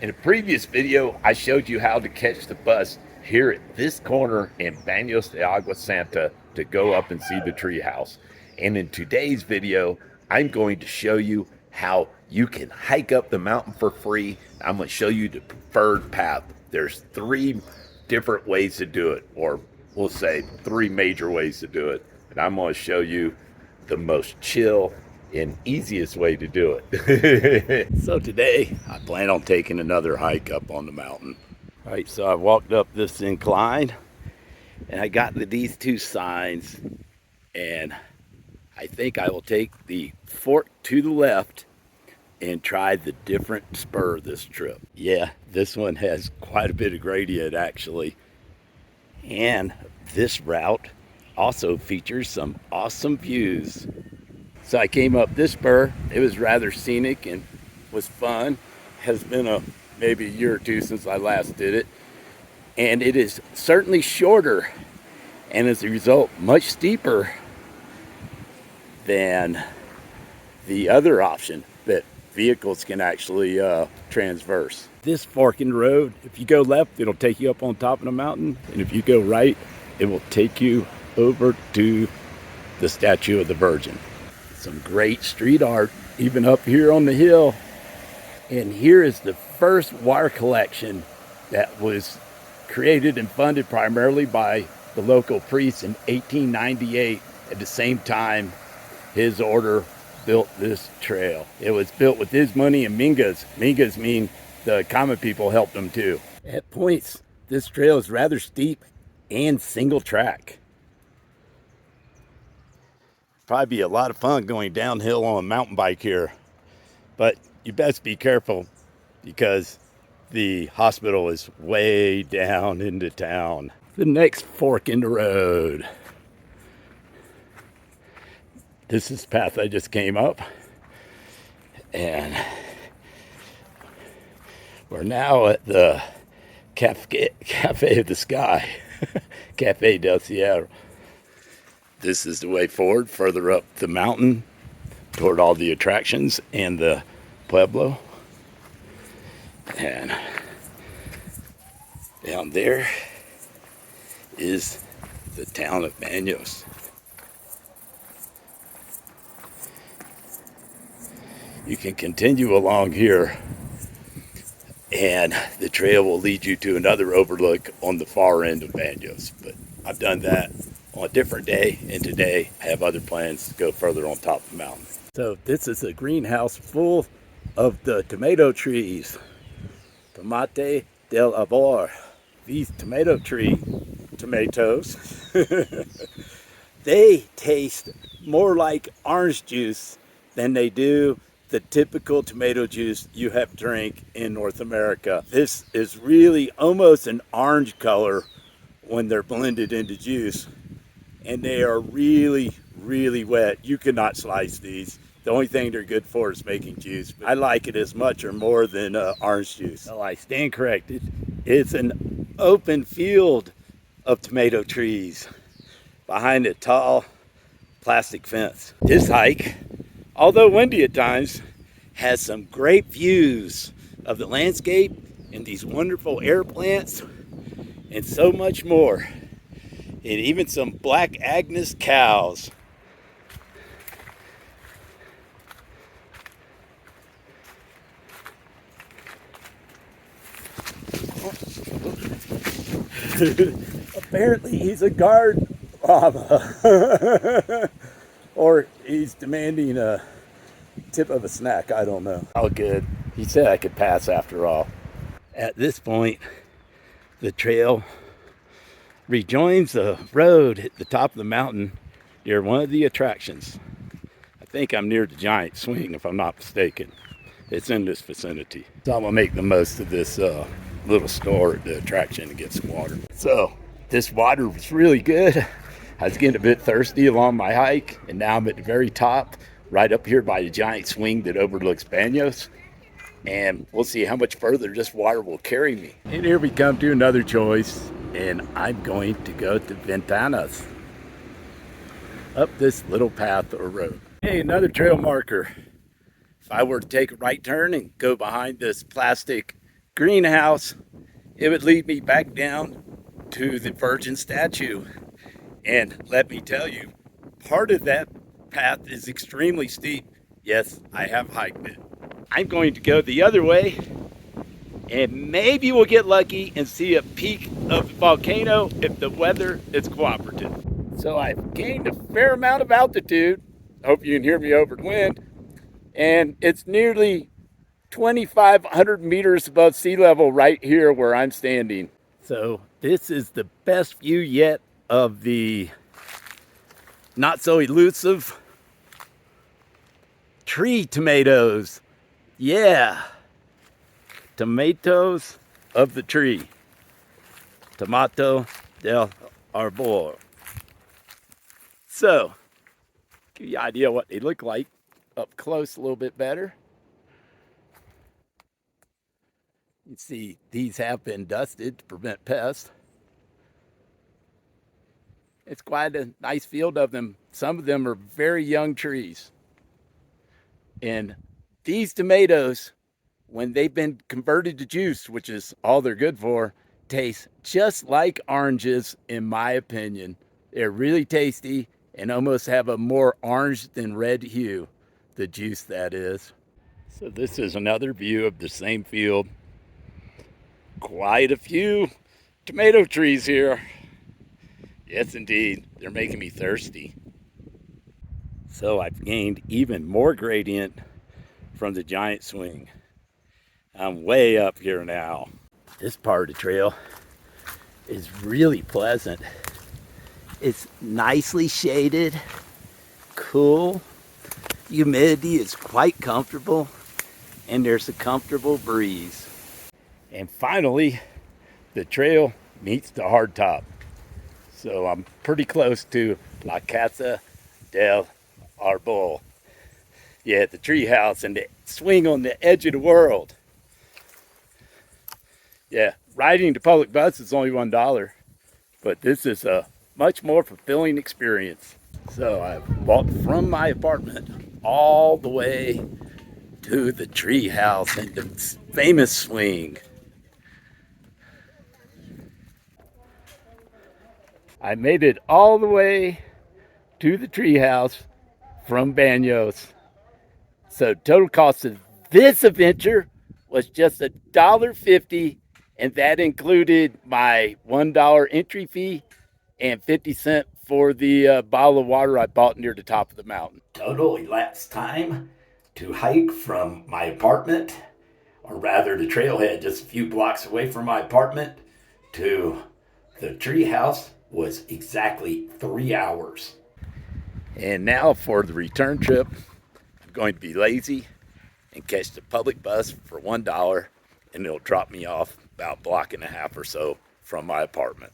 In a previous video, I showed you how to catch the bus here at this corner in Baños de Agua Santa to go up and see the treehouse. And in today's video, I'm going to show you how you can hike up the mountain for free. I'm going to show you the preferred path. There's three different ways to do it, or we'll say three major ways to do it. And I'm going to show you the most chill and easiest way to do it. So today I plan on taking another hike up on the mountain. All right, so I walked up this incline and I got to these two signs, and I think I will take the fork to the left and try the different spur this trip. Yeah, this one has quite a bit of gradient actually, and this route also features some awesome views. So I came up this spur. It was rather scenic and was fun. Has been maybe a year or two since I last did it. And it is certainly shorter, and as a result, much steeper than the other option that vehicles can actually transverse. This fork in the road, if you go left, it'll take you up on top of the mountain. And if you go right, it will take you over to the Statue of the Virgin. Some great street art, even up here on the hill. And here is the first water collection that was created and funded primarily by the local priest in 1898. At the same time, his order built this trail. It was built with his money and Mingas. Mingas mean the common people helped them too. At points, this trail is rather steep and single track. Probably be a lot of fun going downhill on a mountain bike here, but you best be careful because the hospital is way down into town. The next fork in the road. This is the path I just came up, and we're now at the Cafe of the Sky, Cafe del Cielo. This is the way forward, further up the mountain toward all the attractions and the pueblo. And down there is the town of Banos. You can continue along here, and the trail will lead you to another overlook on the far end of Banos. But I've done that on a different day, and today I have other plans to go further on top of the mountain. So this is a greenhouse full of the tomato trees. Tomate de Árbol. These tomato tree tomatoes, they taste more like orange juice than they do the typical tomato juice you have drink in North America. This is really almost an orange color when they're blended into juice. And they are really, really wet. You cannot slice these. The only thing they're good for is making juice. I like it as much or more than orange juice. So I stand corrected. It's an open field of tomato trees behind a tall plastic fence. This hike, although windy at times, has some great views of the landscape and these wonderful air plants and so much more. And even some black Agnes cows. Apparently he's a guard llama. Or he's demanding a tip of a snack, I don't know. All good. He said I could pass after all. At this point, the trail rejoins the road at the top of the mountain near one of the attractions. I think I'm near the giant swing, if I'm not mistaken. It's in this vicinity. So I'm gonna make the most of this little store at the attraction to get some water. So this water was really good. I was getting a bit thirsty along my hike, and now I'm at the very top, right up here by the giant swing that overlooks Banos. And we'll see how much further this water will carry me. And here we come to another choice, and I'm going to go to Ventanas, up this little path or road. Hey, another trail marker. If I were to take a right turn and go behind this plastic greenhouse, it would lead me back down to the Virgin statue. And let me tell you, part of that path is extremely steep. Yes, I have hiked it. I'm going to go the other way, and maybe we'll get lucky and see a peak of the volcano if the weather is cooperative. So I've gained a fair amount of altitude. Hope you can hear me over the wind. And it's nearly 2,500 meters above sea level right here where I'm standing. So this is the best view yet of the not so elusive tree tomatoes. Yeah, tomatoes of the tree. Tomate del Arbol. So, give you an idea what they look like up close a little bit better. You can see these have been dusted to prevent pests. It's quite a nice field of them. Some of them are very young trees. And these tomatoes, when they've been converted to juice, which is all they're good for, taste just like oranges, in my opinion. They're really tasty and almost have a more orange than red hue, the juice that is. So this is another view of the same field. Quite a few tomato trees here. Yes, indeed, they're making me thirsty. So I've gained even more gradient from the giant swing. I'm way up here now. This part of the trail is really pleasant. It's nicely shaded, cool. Humidity is quite comfortable, and there's a comfortable breeze. And finally, the trail meets the hardtop. So I'm pretty close to La Casa del Arbol. Yeah, the treehouse and the swing on the edge of the world. Yeah, riding the public bus is only $1, but this is a much more fulfilling experience. So I've walked from my apartment all the way to the treehouse and the famous swing. I made it all the way to the treehouse from Banos. So total cost of this adventure was just $1.50, and that included my $1 entry fee and 50 cents for the bottle of water I bought near the top of the mountain. Total elapsed time to hike from my apartment, or rather the trailhead just a few blocks away from my apartment, to the treehouse was exactly 3 hours. And now for the return trip, I'm going to be lazy and catch the public bus for $1, and it'll drop me off about a block and a half or so from my apartment.